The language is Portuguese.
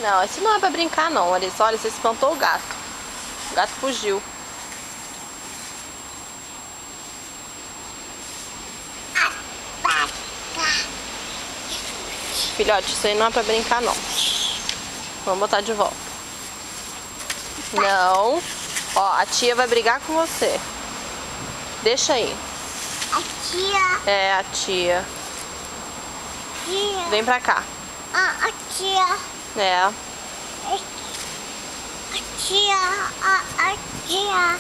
Não, esse não é pra brincar não, Larissa. Olha, você espantou o gato. O gato fugiu. Filhote, isso aí não é pra brincar não. Vamos botar de volta. Não. Ó, a tia vai brigar com você. Deixa aí. A tia. É, a tia. Tia. Vem pra cá. A tia. É. A tia. A tia.